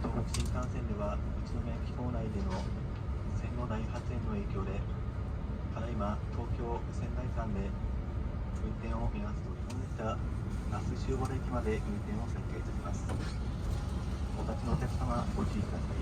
北新幹線では宇都宮駅構内での線路内発煙の影響でただいま東京仙台間で運転を見合わせております。那須塩原駅まで運転を再開いたします。お立ちのお客様ご注意ください。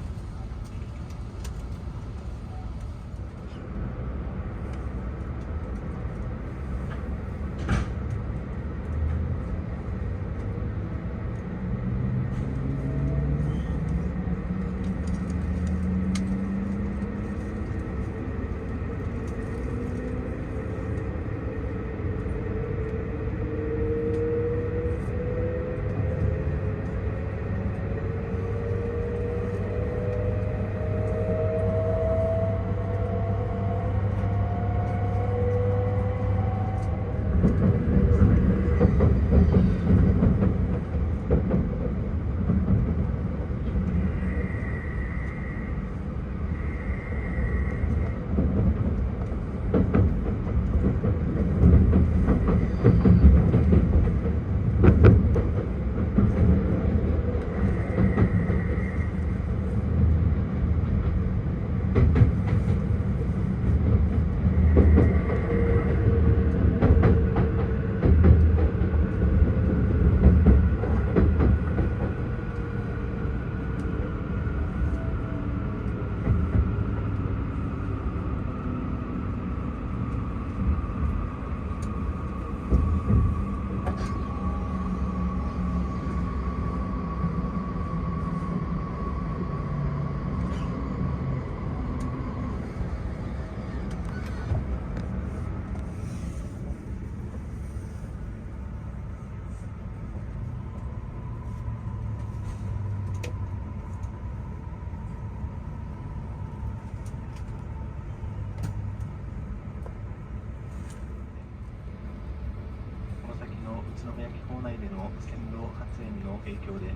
宇都宮駅構内での線路発煙の影響で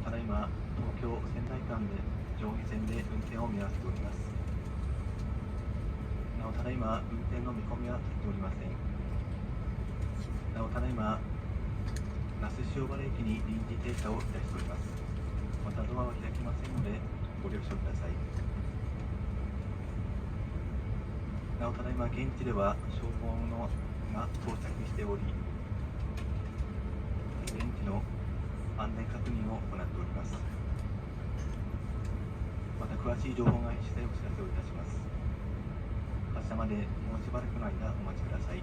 ただいま東京仙台間で上下線で運転を見合わせております。なおただいま運転の見込みは立っておりません。なおただいま那須塩原駅に臨時停車をいたしております。またドアは開きませんのでご了承ください。なおただいま現地では消防のが到着しており現地の安全確認を行っております。また詳しい情報が入り次第お知らせをいたします。発車までもうしばらくの間お待ちください。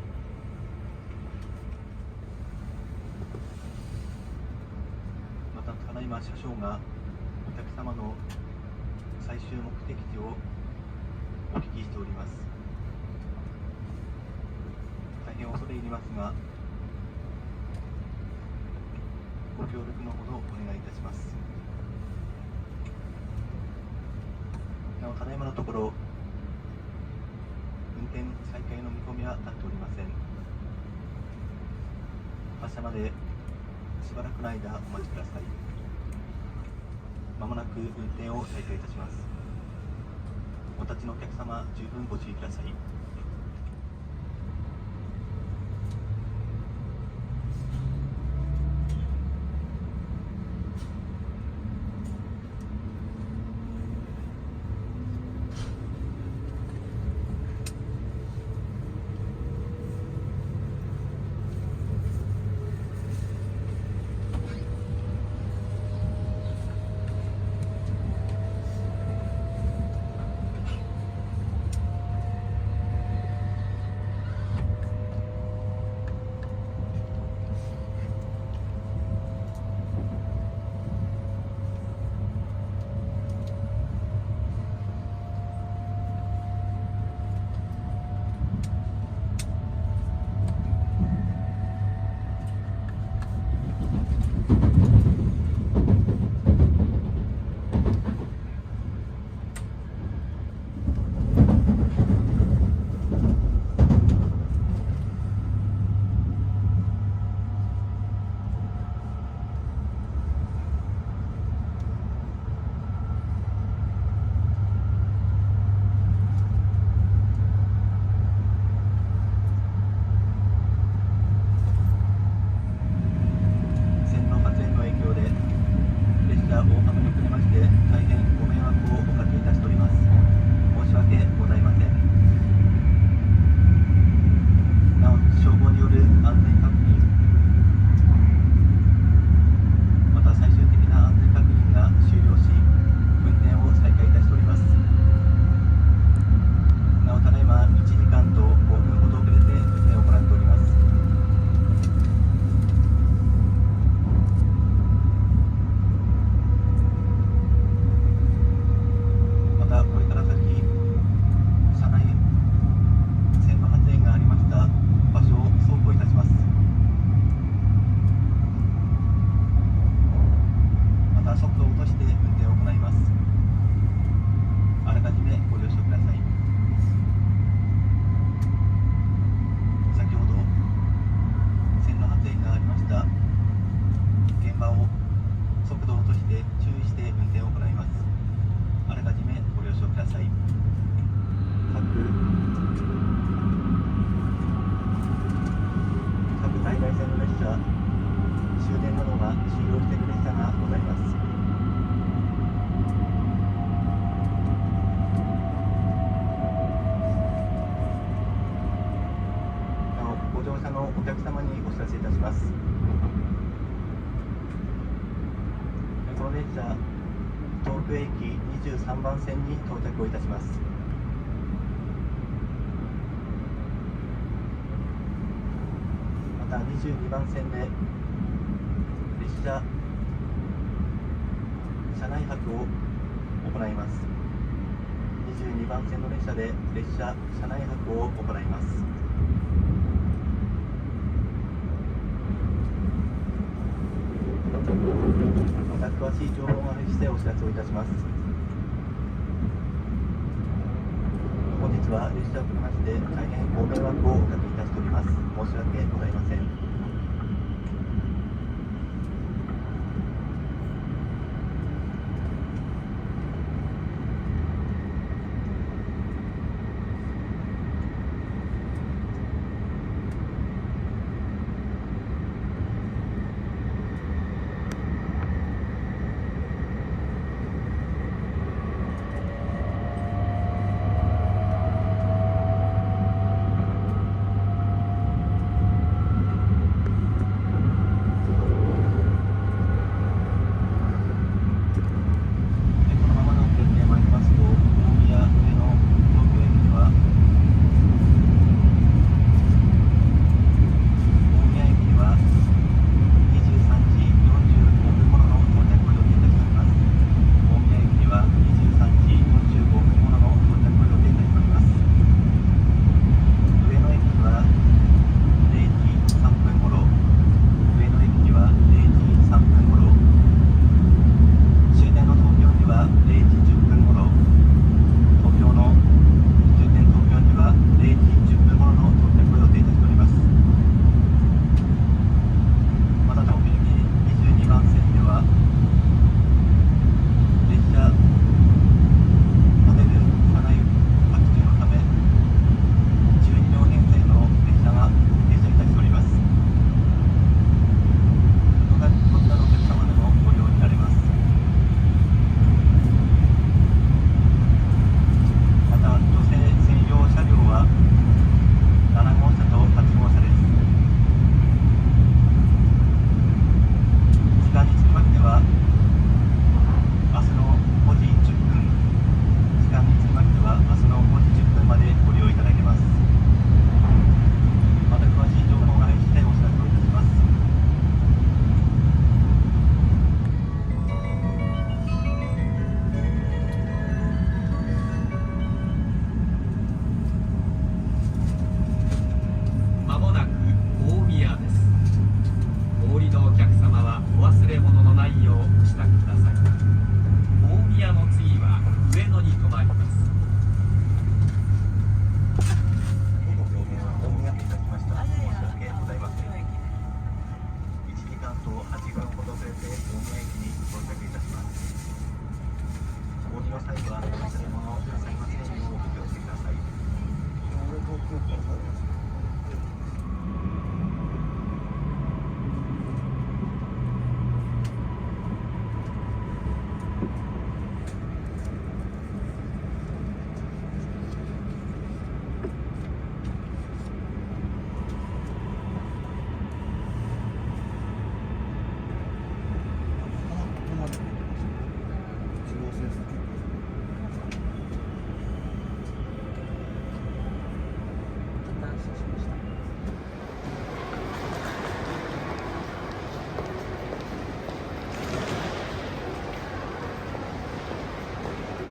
またただいま車掌がお客様の最終目的地をお聞きしております。大変恐れ入りますがご協力のほどお願いいたします。なおただいまのところ運転再開の見込みは立っておりません。発車までしばらくの間お待ちください。まもなく運転を再開いたします。お立ちのお客様十分ご注意ください。た速度を落として運転を行います。あらかじめご了承ください。先ほど線路発煙がありました現場を速度を落として注意して運転を行います。あらかじめご了承ください。各在来線の列車、終電などが終了している列車がございます。なお、ご乗車のお客様にお知らせいたします。この列車、東京駅23番線に到着をいたします。また22番線で列車車内泊を行います。22番線の列車で列車車内泊を行います。また詳しい情報が入り次第お知らせをいたします。本日は列車を含まして大変ご迷惑をおかけいたしております。申し訳ございません。